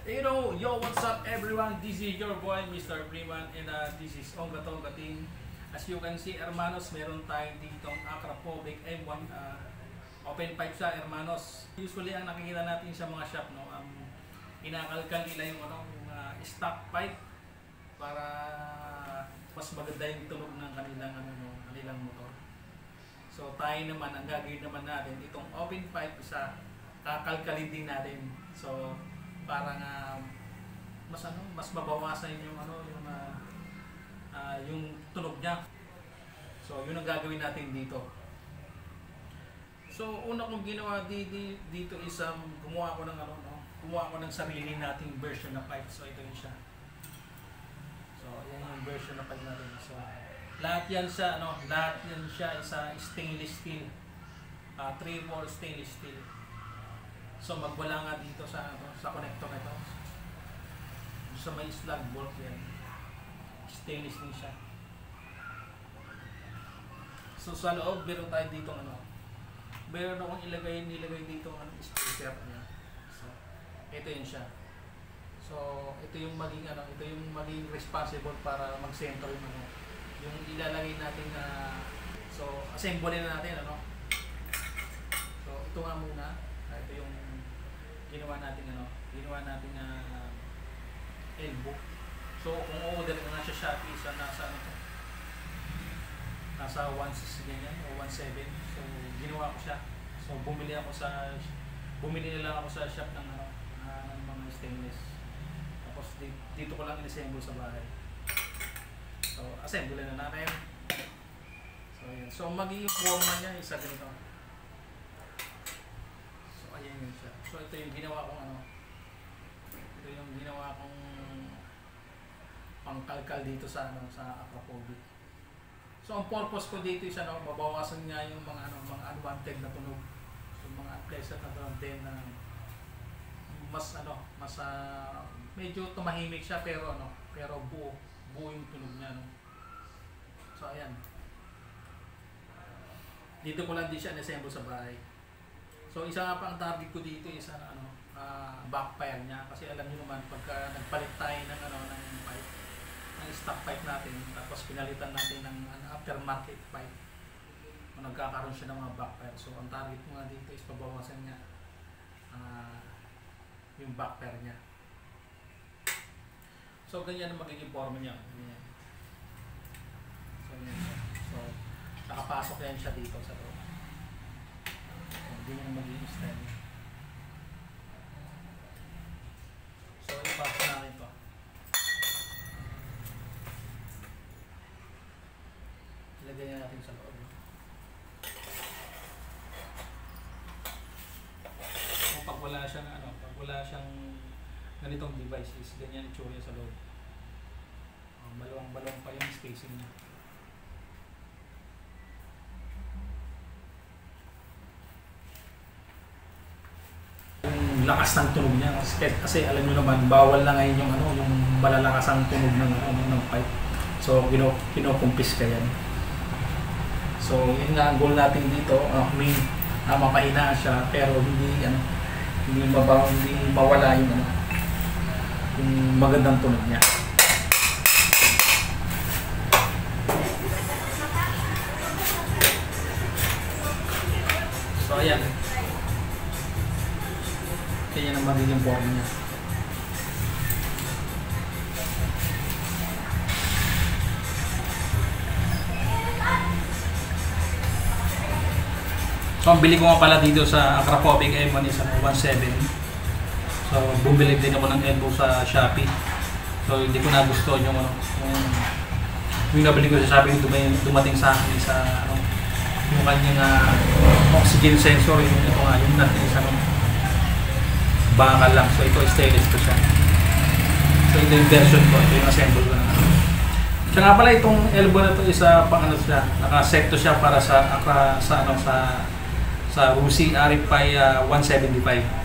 Yo, what's up everyone? This is your boy, Mr. Freeman, and this is Onga Tonga Team. As you can see, hermanos, meron tayong ditong Acrophobic M1 open pipe siya, hermanos. Usually, ang nakikita natin sa mga shop, no, inakalkal nila yung, stock pipe para mas maganda yung tunog ng kanilang motor. So, tayo naman, ang gagawin naman natin, itong open pipe, kakalkalin din natin. So, para nga mas mabawasan yung tunog niya. So yun ang gagawin natin dito. So una kong ginawa dito is gumawa ko ng sarili nating version na pipe. So ito yun siya. So yan yung version na pipe natin. So lahat yan siya isa stainless steel. 3/4 stainless steel. So magwala nga dito sa connector nito. Sa may slug bolt yan. Stainless din siya. So sa loob meron tayo dito meron akong nilagay dito speaker niya. So ito yun siya. So ito yung maging responsible para mag-center yung ilalagay natin so assemble na natin So ito nga muna. Ito yung ginawa natin elbow. So kung order ka nga sa Shopee nasa 1.6 ganyan o 1.7. So ginawa ko siya. So bumili na lang ako sa shop ng mga stainless. Tapos dito ko lang in-assemble sa bahay. So assemble na natin. So ayan. So magiging forma niya isa ganito. So ayan yun siya. So ito yung ginawa kong pangkalkal dito sa Acrophobic. So ang purpose ko dito is mabawasan nga yung mga unwanted na tunog. So mga unpleasant na tunog din na mas medyo tumahimik siya pero buo yung tunog niya So ayan. Dito ko lang din siya in-assemble sa bahay. So isa nga pang target ko dito is backfire niya kasi alam niyo naman pagka nagpalit tayo ng pipe, ng stock pipe natin tapos pinalitan natin ng aftermarket pipe, nagkakaroon siya ng mga backfire. So ang target ko nga dito is pabawasan niya yung backfire niya. So ganyan ang magiging forma niya. Ganyan. So ganyan siya. So nakapasok yan siya dito sa loob. So ganyan ang magiging style niya. So ipasok natin ito. Ilagay natin sa loob. Pag wala siyang ganitong device is ganyan itsura sa loob. Balong pa yung spacing niya. Yung lakas ng tunog niya kasi alam niyo naman bawal na ngayon yung malalakas ang tunog ng pipe. So kinukumpis ka yan. So yun nga ang goal natin dito, mapahina siya pero hindi mawala yung magandang tunog niya. So ayan. Kaya ang magiging form niya. So ang bili ko nga pala dito sa Acrophobic M1 is 1.7. So bumili din ako ng elbow sa Shopee. So hindi ko nagustuhan yung nabili ko sa Shopee, dumating sa akin yung kanyang oxygen sensor, yung natin isa bakal lang. So ito stainless to siya. So ito yung version ko, ito yung assemble ko na. So nga pala itong elbow na ito isa siya, nakaset to siya para sa Rusi RFI 175.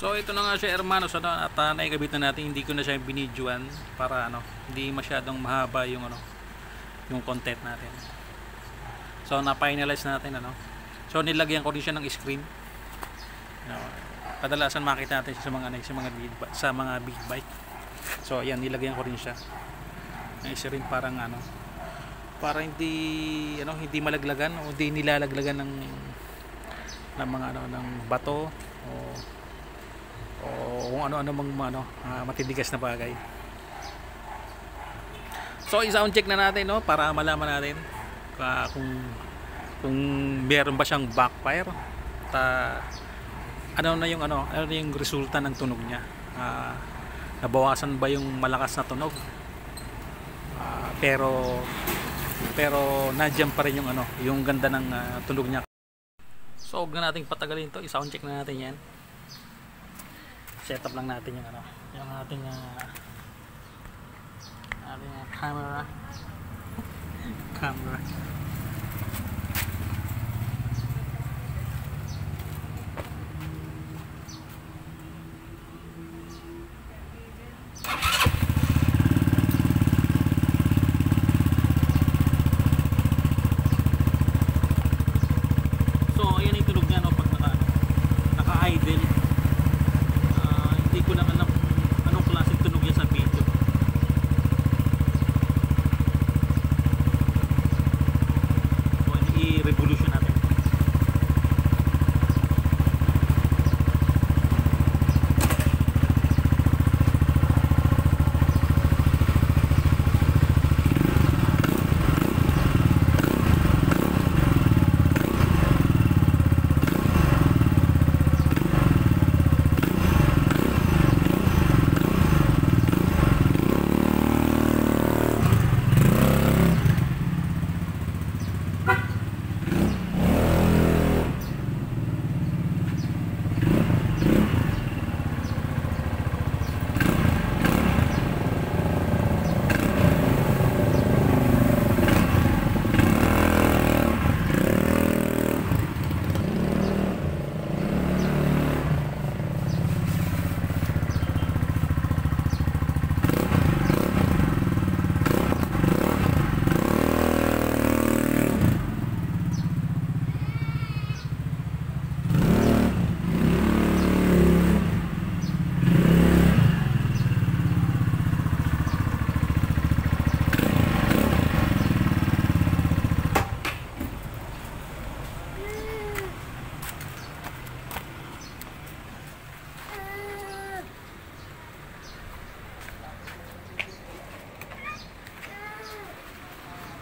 So ito na nga siya hermanos, ano, at naikabit na natin. Hindi ko na siya binidyoan para ano, hindi masyadong mahaba yung ano, yung content natin. So na-finalize natin ano. So nilagyan ko rin siya ng screen. Kadalasan makita natin siya sa mga big bike. So ayan, nilagyan ko rin siya. Isa rin parang ano, para hindi ano, hindi malaglagan o hindi nilalaglagan ng mga ano, ng bato o kung ano-ano mga matitigas na bagay. So i-sound check na natin, no, para malaman natin kung meron ba siyang backfire at ano na yung resulta ng tunog niya. Nabawasan ba yung malakas na tunog? Pero nandiyan pa rin yung ano, yung ganda ng tunog niya. So huwag na nating patagalin to, i-sound check na natin yan. Set up lang natin yung ano, yung ating camera. So ayan yung tunog niya, no, pag naka-idle. Hindi ko lang alam anong klaseng tunog yan sa video. So i-revolution natin.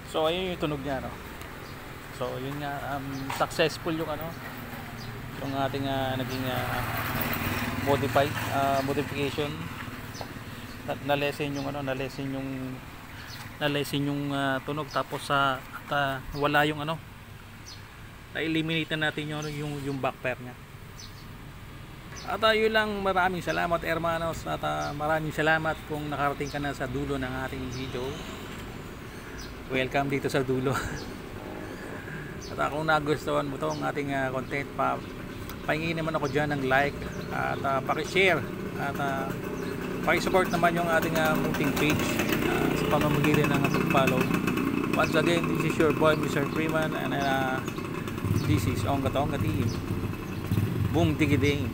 So ayun yung tunog niya, no. So yun nga, successful yung ano, yung ating naging modification. Na-lessen yung ano, na-lessen yung tunog, tapos wala yung ano, na-eliminate na natin yung backfire niya. At yun lang, maraming salamat hermanos, at maraming salamat kung nakarating ka na sa dulo ng ating video. Welcome dito sa dulo. At kung nagustuhan mo itong ating content, pahingin naman ako dyan ng like at pakishare at pakisupport naman yung ating munting page sa pamamagitan ng pag-follow. Once again, this is your boy Mr. Freeman, and this is Ongga Tongga Team. Boom digiding.